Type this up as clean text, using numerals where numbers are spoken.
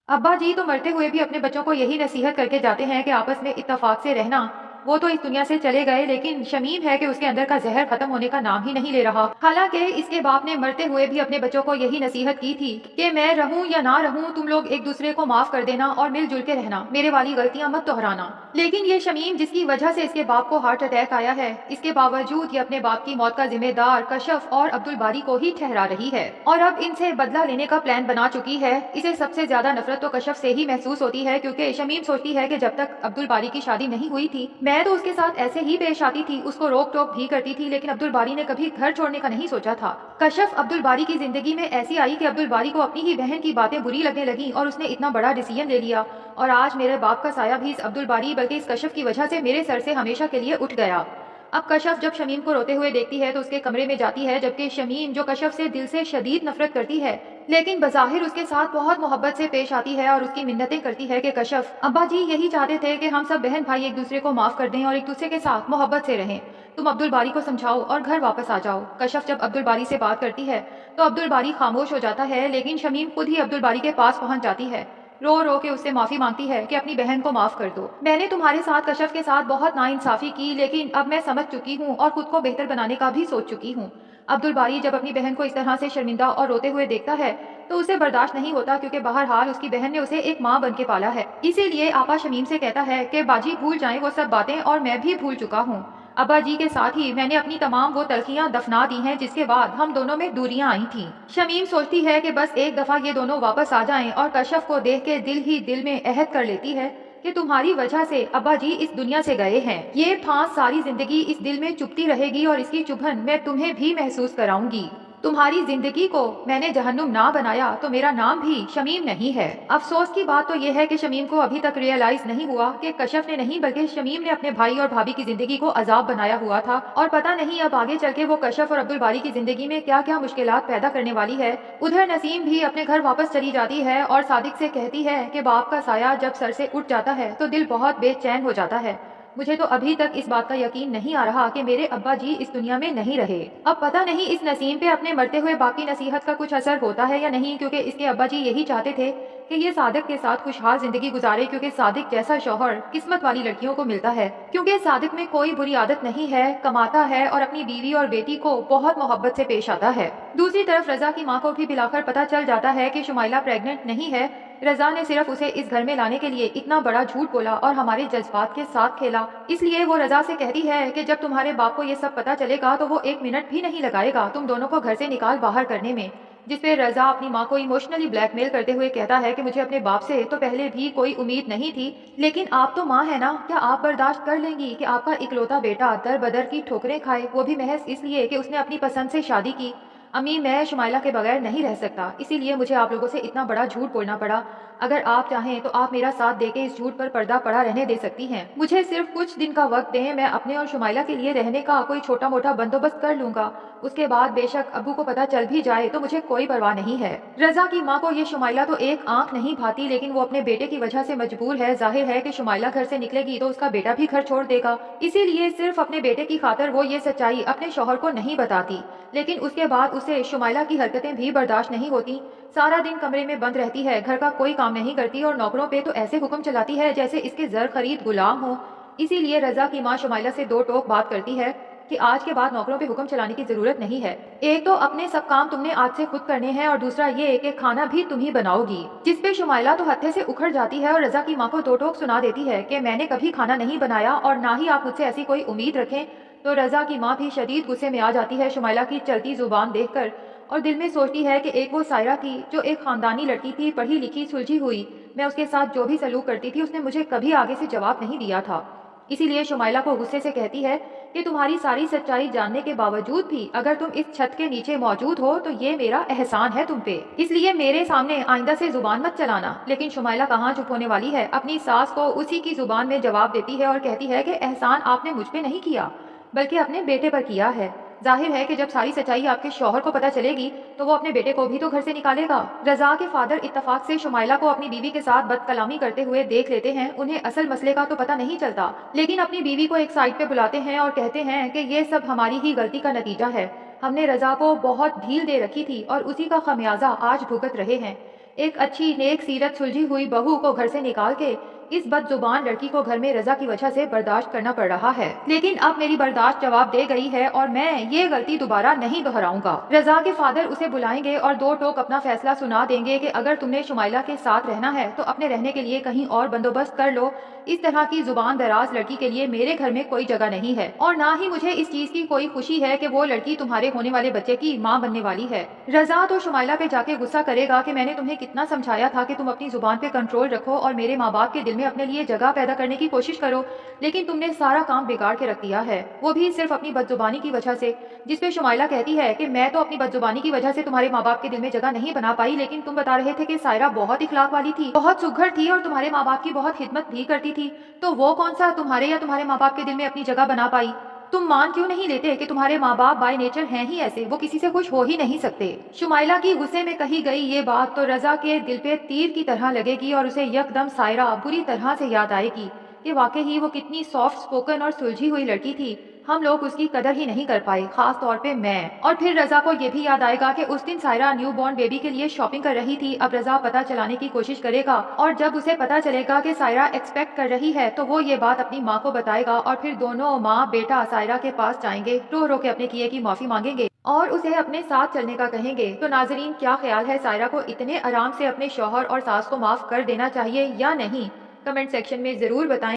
अब्बा जी तो मरते हुए भी अपने बच्चों को यही नसीहत करके जाते हैं कि आपस में इत्तेफाक से रहना। वो तो इस दुनिया से चले गए, लेकिन शमीम है कि उसके अंदर का जहर खत्म होने का नाम ही नहीं ले रहा। हालांकि इसके बाप ने मरते हुए भी अपने बच्चों को यही नसीहत की थी कि मैं रहूं या ना रहूं, तुम लोग एक दूसरे को माफ कर देना और मिलजुल के रहना, मेरे वाली गलतियां मत दोहराना। लेकिन ये शमीम जिसकी वजह से इसके बाप को हार्ट अटैक आया है, इसके बावजूद ये अपने बाप की मौत का जिम्मेदार कशफ और अब्दुल बारी को ही ठहरा रही है और अब इनसे बदला लेने का प्लान बना चुकी है। इसे सबसे ज्यादा नफरत तो कशफ से ही महसूस होती है, क्योंकि शमीम सोचती है कि जब तक अब्दुल बारी की शादी नहीं हुई थी मैं तो उसके साथ ऐसे ही पेश आती थी, उसको रोक टोक भी करती थी, लेकिन अब्दुल बारी ने कभी घर छोड़ने का नहीं सोचा था। कशफ अब्दुल बारी की जिंदगी में ऐसी आई कि अब्दुल बारी को अपनी ही बहन की बातें बुरी लगने लगी और उसने इतना बड़ा डिसीजन ले लिया और आज मेरे बाप का साया भी इस अब्दुल बारी बल्कि इस कशफ की वजह से मेरे सर से हमेशा के लिए उठ गया। अब कशफ जब शमीम को रोते हुए देखती है तो उसके कमरे में जाती है, जबकि शमीम जो कशफ से दिल से शदीद नफरत करती है लेकिन बज़ाहिर उसके साथ बहुत मोहब्बत से पेश आती है और उसकी मिन्नतें करती है कि कशफ, अब्बा जी यही चाहते थे कि हम सब बहन भाई एक दूसरे को माफ कर दें और एक दूसरे के साथ मोहब्बत से रहें। तुम अब्दुल बारी को समझाओ और घर वापस आ जाओ। कशफ जब अब्दुल बारी से बात करती है तो अब्दुल बारी खामोश हो जाता है, लेकिन शमीम खुद ही अब्दुल बारी के पास पहुंच जाती है। रो रो के उससे माफी मांगती है कि अपनी बहन को माफ कर दो। मैंने तुम्हारे साथ कशफ के साथ बहुत नाइंसाफी की, लेकिन अब मैं समझ चुकी हूँ और खुद को बेहतर बनाने का भी सोच चुकी हूँ। अब्दुल बारी जब अपनी बहन को इस तरह से शर्मिंदा और रोते हुए देखता है तो उसे बर्दाश्त नहीं होता, क्योंकि बहरहाल उसकी बहन ने उसे एक माँ बन के पाला है। इसीलिए आपा शमीम से कहता है कि बाजी भूल जाएं वो सब बातें और मैं भी भूल चुका हूँ। अब्बा जी के साथ ही मैंने अपनी तमाम वो तलखियां दफना दी हैं जिसके बाद हम दोनों में दूरियां आई थीं। शमीम सोचती है कि बस एक दफा ये दोनों वापस आ जाएं और कशफ को देख के दिल ही दिल में अहद कर लेती है कि तुम्हारी वजह से अब्बा जी इस दुनिया से गए हैं। ये फांस सारी जिंदगी इस दिल में चुभती रहेगी और इसकी चुभन मैं तुम्हें भी महसूस कराऊंगी। तुम्हारी जिंदगी को मैंने जहन्नुम ना बनाया तो मेरा नाम भी शमीम नहीं है। अफसोस की बात तो यह है कि शमीम को अभी तक रियलाइज नहीं हुआ कि कशफ ने नहीं बल्कि शमीम ने अपने भाई और भाभी की जिंदगी को अजाब बनाया हुआ था और पता नहीं अब आगे चल के वो कशफ और अब्दुल बारी की जिंदगी में क्या क्या मुश्किलात पैदा करने वाली है। उधर नसीम भी अपने घर वापस चली जाती है और सादिक से कहती है कि बाप का साया जब सर से उठ जाता है तो दिल बहुत बेचैन हो जाता है। मुझे तो अभी तक इस बात का यकीन नहीं आ रहा कि मेरे अब्बा जी इस दुनिया में नहीं रहे। अब पता नहीं इस नसीम पे अपने मरते हुए बाकी नसीहत का कुछ असर होता है या नहीं, क्योंकि इसके अब्बा जी यही चाहते थे कि ये सादिक के साथ खुशहाल जिंदगी गुजारे, क्योंकि सादिक जैसा शौहर किस्मत वाली लड़कियों को मिलता है। क्योंकि सादिक में कोई बुरी आदत नहीं है, कमाता है और अपनी बीवी और बेटी को बहुत मोहब्बत से पेश आता है। दूसरी तरफ रजा की माँ को भी बिलाकर पता चल जाता है कि शुमाइला प्रेग्नेंट नहीं है। रजा ने सिर्फ उसे इस घर में लाने के लिए इतना बड़ा झूठ बोला और हमारे जज्बात के साथ खेला, इसलिए वो रजा से कहती है कि जब तुम्हारे बाप को ये सब पता चलेगा तो वो एक मिनट भी नहीं लगाएगा तुम दोनों को घर से निकाल बाहर करने में। जिसपे रजा अपनी माँ को इमोशनली ब्लैकमेल करते हुए कहता है कि मुझे अपने बाप से तो पहले भी कोई उम्मीद नहीं थी, लेकिन आप तो माँ है ना, क्या आप बर्दाश्त कर लेंगी कि आपका इकलौता बेटा दर बदर की ठोकरें खाए, वो भी महज इसलिए कि उसने अपनी पसंद से शादी की। अम्मी मैं शुमाइला के बगैर नहीं रह सकता, इसीलिए मुझे आप लोगों से इतना बड़ा झूठ बोलना पड़ा। अगर आप चाहें तो आप मेरा साथ देके इस झूठ पर पर्दा पड़ा रहने दे सकती हैं। मुझे सिर्फ कुछ दिन का वक्त दें, मैं अपने और शुमाइला के लिए रहने का कोई छोटा मोटा बंदोबस्त कर लूंगा। उसके बाद बेशक अब्बू को पता चल भी जाए तो मुझे कोई परवाह नहीं है। रजा की माँ को ये शुमाइला तो एक आंख नहीं भाती, लेकिन वो अपने बेटे की वजह से मजबूर है। जाहिर है कि शुमाइला घर से निकलेगी तो उसका बेटा भी घर छोड़ देगा, इसीलिए सिर्फ अपने बेटे की खातिर वो ये सच्चाई अपने शौहर को नहीं बताती। लेकिन उसके बाद उसे शुमाइला की हरकतें भी बर्दाश्त नहीं होती। सारा दिन कमरे में बंद रहती है, घर का कोई काम नहीं करती और नौकरों पे तो ऐसे हुक्म चलाती है जैसे इसके जर खरीद गुलाम हो। इसीलिए रजा की माँ शुमाइला से दो टोक बात करती है कि आज के बाद नौकरों पे हुक्म चलाने की जरूरत नहीं है। एक तो अपने सब काम तुमने आज से खुद करने हैं और दूसरा ये कि खाना भी तुम ही बनाओगी। जिसपे शुमाइला तो हत्थे से उखड़ जाती है और रजा की माँ को दो टोक सुना देती है कि मैंने कभी खाना नहीं बनाया और ना ही आप मुझसे ऐसी कोई उम्मीद रखें। तो रजा की माँ भी शदीद गुस्से में आ जाती है शुमाइला की चलती जुबान देखकर और दिल में सोचती है कि एक वो सायरा थी जो एक खानदानी लड़की थी, पढ़ी लिखी सुलझी हुई। मैं उसके साथ जो भी सलूक करती थी उसने मुझे कभी आगे से जवाब नहीं दिया था। इसीलिए शुमाइला को गुस्से से कहती है कि तुम्हारी सारी सच्चाई जानने के बावजूद भी अगर तुम इस छत के नीचे मौजूद हो तो ये मेरा एहसान है तुम पे, इसलिए मेरे सामने आइंदा से जुबान मत चलाना। लेकिन शुमाइला कहाँ चुप होने वाली है, अपनी सास को उसी की जुबान में जवाब देती है और कहती है कि एहसान आपने मुझ पे नहीं किया बल्कि अपने बेटे पर किया है। जाहिर है कि जब सारी सच्चाई आपके शौहर को पता चलेगी तो वो अपने बेटे को भी तो घर से निकालेगा। रजा के फादर इत्तफाक से शुमाइला को अपनी बीवी के साथ बदकलामी करते हुए देख लेते हैं। उन्हें असल मसले का तो पता नहीं चलता, लेकिन अपनी बीवी को एक साइड पे बुलाते हैं और कहते हैं कि ये सब हमारी ही गलती का नतीजा है। हमने रजा को बहुत ढील दे रखी थी और उसी का खमियाजा आज भुगत रहे हैं। ایک اچھی نیک سیرت سلجھی ہوئی بہو کو گھر سے نکال کے اس بد زبان لڑکی کو گھر میں رضا کی وجہ سے برداشت کرنا پڑ رہا ہے، لیکن اب میری برداشت جواب دے گئی ہے اور میں یہ غلطی دوبارہ نہیں دہراؤں گا۔ رضا کے فادر اسے بلائیں گے اور دو ٹوک اپنا فیصلہ سنا دیں گے کہ اگر تم نے شمائلہ کے ساتھ رہنا ہے تو اپنے رہنے کے لیے کہیں اور بندوبست کر لو، اس طرح کی زبان دراز لڑکی کے لیے میرے گھر میں کوئی جگہ نہیں ہے، اور نہ ہی مجھے اس چیز کی کوئی خوشی ہے کہ وہ لڑکی تمہارے ہونے والے بچے کی ماں بننے والی ہے۔ رضا تو شمائلہ پہ جا کے غصہ کرے گا کہ میں نے تمہیں کتنا سمجھایا تھا کہ تم اپنی زبان پہ کنٹرول رکھو اور میرے ماں باپ کے دل میں اپنے لیے جگہ پیدا کرنے کی کوشش کرو، لیکن تم نے سارا کام بگاڑ کے رکھ دیا ہے، وہ بھی صرف اپنی بدزبانی کی وجہ سے، جس پہ شمائلہ کہتی ہے کہ میں تو اپنی بدزبانی کی وجہ سے تمہارے ماں باپ کے دل میں جگہ نہیں بنا پائی، لیکن تم بتا رہے تھے کہ سائرہ بہت اخلاق والی تھی، بہت سگھر تھی اور تمہارے ماں باپ کی بہت خدمت بھی کرتی تھی، تو وہ کون سا تمہارے یا تمہارے ماں باپ کے دل میں اپنی جگہ بنا پائی؟ تم مان کیوں نہیں لیتے کہ تمہارے ماں باپ بائی نیچر ہیں ہی ایسے، وہ کسی سے خوش ہو ہی نہیں سکتے؟ شمائلہ کی غصے میں کہی گئی یہ بات تو رضا کے دل پہ تیر کی طرح لگے گی اور اسے یکدم سائرہ بری طرح سے یاد آئے گی کہ واقعی وہ کتنی سافٹ سپوکن اور سلجھی ہوئی لڑکی تھی، ہم لوگ اس کی قدر ہی نہیں کر پائے، خاص طور پہ میں۔ اور پھر رضا کو یہ بھی یاد آئے گا کہ اس دن سائرہ نیو بورن بیبی کے لیے شاپنگ کر رہی تھی، اب رضا پتہ چلانے کی کوشش کرے گا اور جب اسے پتہ چلے گا کہ سائرہ ایکسپیکٹ کر رہی ہے تو وہ یہ بات اپنی ماں کو بتائے گا اور پھر دونوں ماں بیٹا سائرہ کے پاس جائیں گے، رو رو کے اپنے کیے کی معافی مانگیں گے اور اسے اپنے ساتھ چلنے کا کہیں گے۔ تو ناظرین، کیا خیال ہے، سائرہ کو اتنے آرام سے اپنے شوہر اور ساس کو معاف کر دینا چاہیے یا نہیں؟ کمنٹ سیکشن میں ضرور بتائیں۔